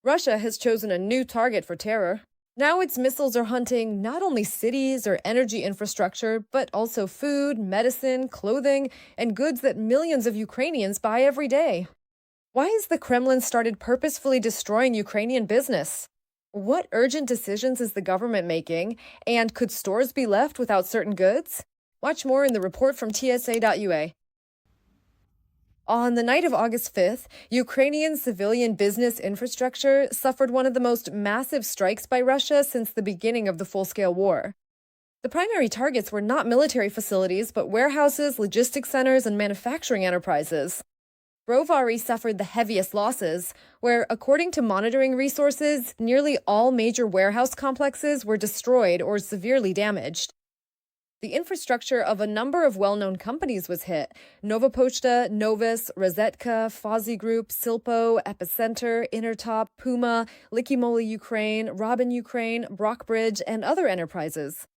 Russia has chosen a new target for terror. Now its missiles are hunting not only cities or energy infrastructure, but also food, medicine, clothing, and goods that millions of Ukrainians buy every day. Why has the Kremlin started purposefully destroying Ukrainian business? What urgent decisions is the government making? And could stores be left without certain goods? Watch more in the report from TSA.ua. On the night of August 5th, Ukrainian civilian business infrastructure suffered one of the most massive strikes by Russia since the beginning of the full-scale war. The primary targets were not military facilities, but warehouses, logistics centers, and manufacturing enterprises. Brovary suffered the heaviest losses, where, according to monitoring resources, nearly all major warehouse complexes were destroyed or severely damaged. The infrastructure of a number of well-known companies was hit. Novopochta, Novus, Rosetka, Fozzy Group, Silpo, Epicenter, Intertop, Puma, Likimoly Ukraine, Robin Ukraine, Brockbridge, and other enterprises.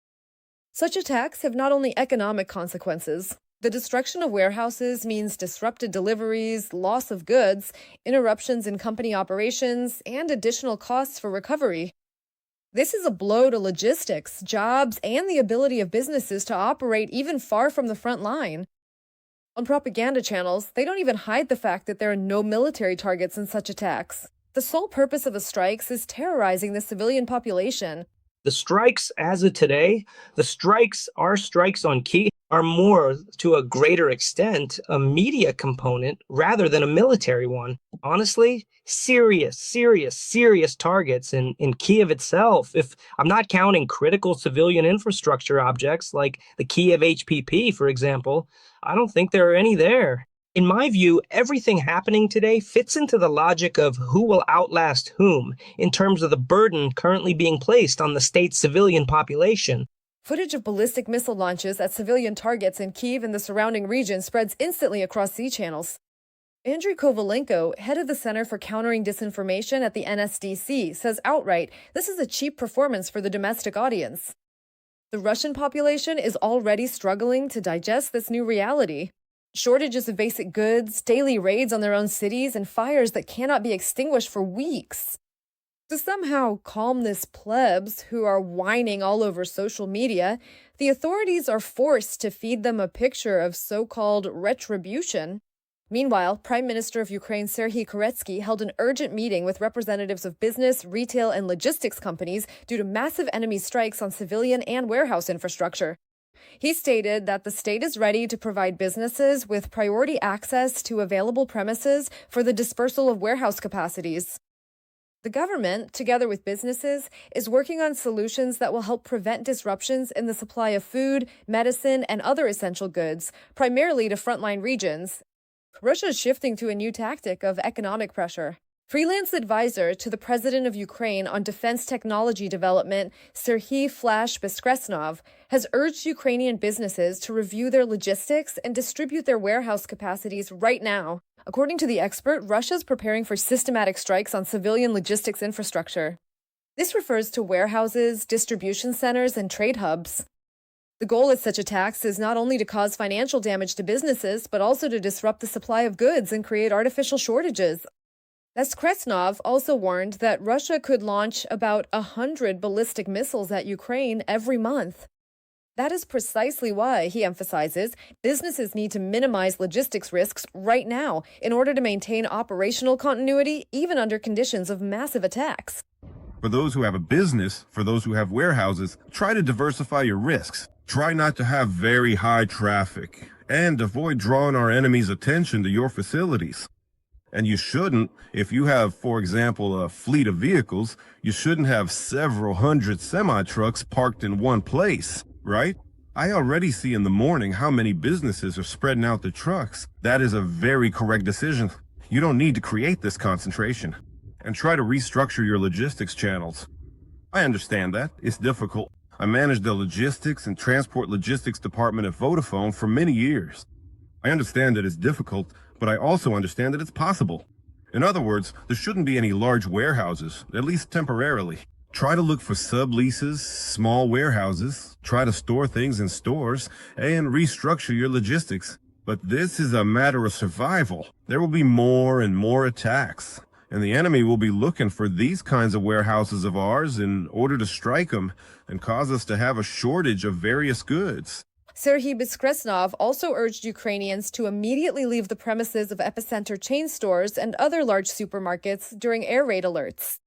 Such attacks have not only economic consequences. The destruction of warehouses means disrupted deliveries, loss of goods, interruptions in company operations, and additional costs for recovery. This is a blow to logistics, jobs, and the ability of businesses to operate even far from the front line. On propaganda channels, they don't even hide the fact that there are no military targets in such attacks. The sole purpose of the strikes is terrorizing the civilian population. The strikes as of today, our strikes on Kyiv are more, to a greater extent, a media component rather than a military one. Honestly, serious targets in Kyiv itself. If I'm not counting critical civilian infrastructure objects like the Kyiv HPP, for example, I don't think there are any there. In my view, everything happening today fits into the logic of who will outlast whom in terms of the burden currently being placed on the state's civilian population. Footage of ballistic missile launches at civilian targets in Kyiv and the surrounding region spreads instantly across Z-channels. Andriy Kovalenko, head of the Center for Countering Disinformation at the NSDC, says outright this is a cheap performance for the domestic audience. The Russian population is already struggling to digest this new reality. Shortages of basic goods, daily raids on their own cities, and fires that cannot be extinguished for weeks. To somehow calm this plebs who are whining all over social media, the authorities are forced to feed them a picture of so-called retribution. Meanwhile, Prime Minister of Ukraine Serhiy Koretsky held an urgent meeting with representatives of business, retail, and logistics companies due to massive enemy strikes on civilian and warehouse infrastructure. He stated that the state is ready to provide businesses with priority access to available premises for the dispersal of warehouse capacities. The government, together with businesses, is working on solutions that will help prevent disruptions in the supply of food, medicine, and other essential goods, primarily to frontline regions. Russia is shifting to a new tactic of economic pressure. Freelance advisor to the president of Ukraine on defense technology development, Serhiy Flash Beskresnov, has urged Ukrainian businesses to review their logistics and distribute their warehouse capacities right now. According to the expert, Russia is preparing for systematic strikes on civilian logistics infrastructure. This refers to warehouses, distribution centers, and trade hubs. The goal of such attacks is not only to cause financial damage to businesses, but also to disrupt the supply of goods and create artificial shortages. Kresnov also warned that Russia could launch about 100 ballistic missiles at Ukraine every month. That is precisely why, he emphasizes, businesses need to minimize logistics risks right now in order to maintain operational continuity even under conditions of massive attacks. For those who have a business, for those who have warehouses, try to diversify your risks. Try not to have very high traffic and avoid drawing our enemy's attention to your facilities. And you shouldn't, if you have, for example, a fleet of vehicles, you shouldn't have several hundred semi-trucks parked in one place, right? I already see in the morning how many businesses are spreading out the trucks. That is a very correct decision. You don't need to create this concentration. And try to restructure your logistics channels. I understand that. It's difficult. I managed the logistics and transport logistics department at Vodafone for many years. I understand that it's difficult, but I also understand that it's possible. In other words, there shouldn't be any large warehouses, at least temporarily. Try to look for subleases, small warehouses, try to store things in stores, and restructure your logistics. But this is a matter of survival. There will be more and more attacks. And the enemy will be looking for these kinds of warehouses of ours in order to strike them and cause us to have a shortage of various goods. Serhiy Biskresnov also urged Ukrainians to immediately leave the premises of epicenter chain stores and other large supermarkets during air raid alerts.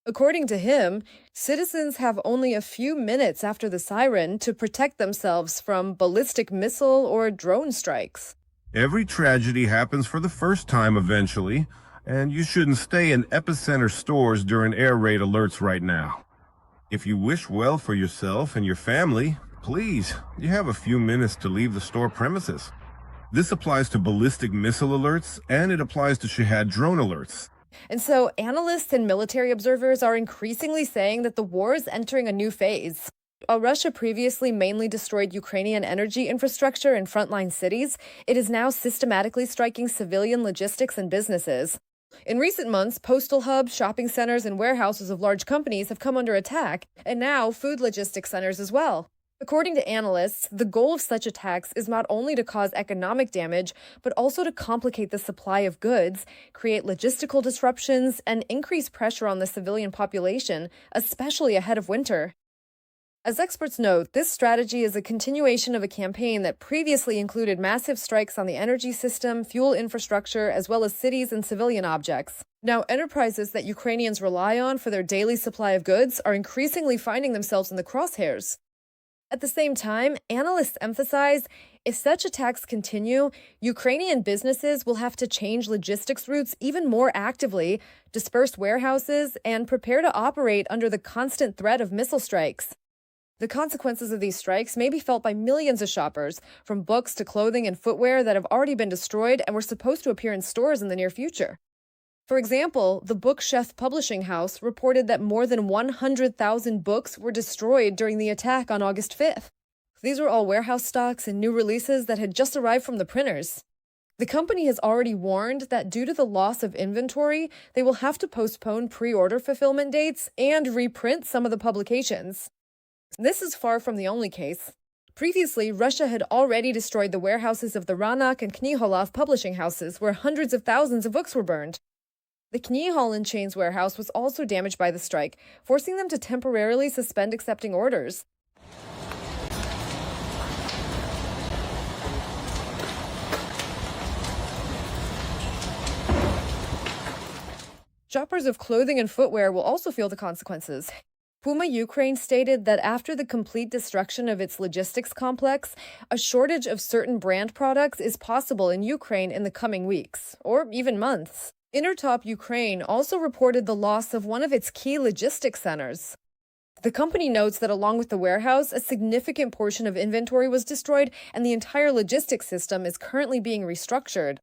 According to him, citizens have only a few minutes after the siren to protect themselves from ballistic missile or drone strikes. Every tragedy happens for the first time eventually, and you shouldn't stay in epicenter stores during air raid alerts right now. If you wish well for yourself and your family, please, you have a few minutes to leave the store premises. This applies to ballistic missile alerts, and it applies to Shahad drone alerts. And so analysts and military observers are increasingly saying that the war is entering a new phase. While Russia previously mainly destroyed Ukrainian energy infrastructure in frontline cities, it is now systematically striking civilian logistics and businesses. In recent months, postal hubs, shopping centers, and warehouses of large companies have come under attack, and now food logistics centers as well. According to analysts, the goal of such attacks is not only to cause economic damage, but also to complicate the supply of goods, create logistical disruptions, and increase pressure on the civilian population, especially ahead of winter. As experts note, this strategy is a continuation of a campaign that previously included massive strikes on the energy system, fuel infrastructure, as well as cities and civilian objects. Now, enterprises that Ukrainians rely on for their daily supply of goods are increasingly finding themselves in the crosshairs. At the same time, analysts emphasize if such attacks continue, Ukrainian businesses will have to change logistics routes even more actively, disperse warehouses, and prepare to operate under the constant threat of missile strikes. The consequences of these strikes may be felt by millions of shoppers, from books to clothing and footwear that have already been destroyed and were supposed to appear in stores in the near future. For example, the Bookshelf publishing house reported that more than 100,000 books were destroyed during the attack on August 5th. These were all warehouse stocks and new releases that had just arrived from the printers. The company has already warned that due to the loss of inventory, they will have to postpone pre-order fulfillment dates and reprint some of the publications. This is far from the only case. Previously, Russia had already destroyed the warehouses of the Ranak and Kniholov publishing houses, where hundreds of thousands of books were burned. The Kniholin chain's warehouse was also damaged by the strike, forcing them to temporarily suspend accepting orders. Shoppers of clothing and footwear will also feel the consequences. Puma Ukraine stated that after the complete destruction of its logistics complex, a shortage of certain brand products is possible in Ukraine in the coming weeks, or even months. Intertop Ukraine also reported the loss of one of its key logistics centers. The company notes that along with the warehouse, a significant portion of inventory was destroyed and the entire logistics system is currently being restructured.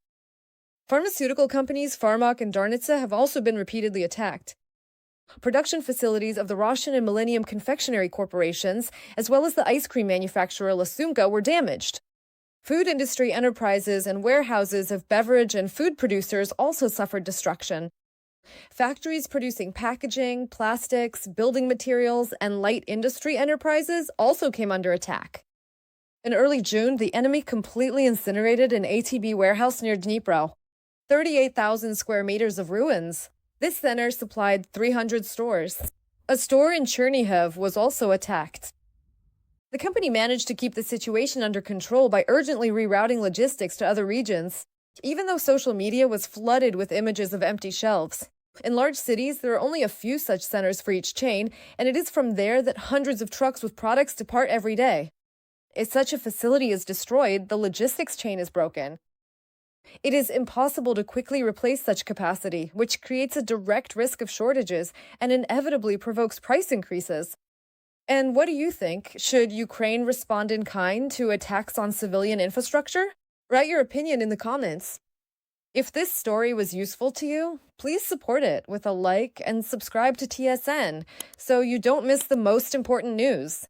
Pharmaceutical companies Pharmak and Darnitsa have also been repeatedly attacked. Production facilities of the Russian and Millennium confectionery corporations, as well as the ice cream manufacturer La Sumka, were damaged. Food industry enterprises and warehouses of beverage and food producers also suffered destruction. Factories producing packaging, plastics, building materials, and light industry enterprises also came under attack. In early June, the enemy completely incinerated an ATB warehouse near Dnipro. 38,000 square meters of ruins. This center supplied 300 stores. A store in Chernihiv was also attacked. The company managed to keep the situation under control by urgently rerouting logistics to other regions, even though social media was flooded with images of empty shelves. In large cities, there are only a few such centers for each chain, and it is from there that hundreds of trucks with products depart every day. If such a facility is destroyed, the logistics chain is broken. It is impossible to quickly replace such capacity, which creates a direct risk of shortages and inevitably provokes price increases. And what do you think? Should Ukraine respond in kind to attacks on civilian infrastructure? Write your opinion in the comments. If this story was useful to you, please support it with a like and subscribe to TSN so you don't miss the most important news.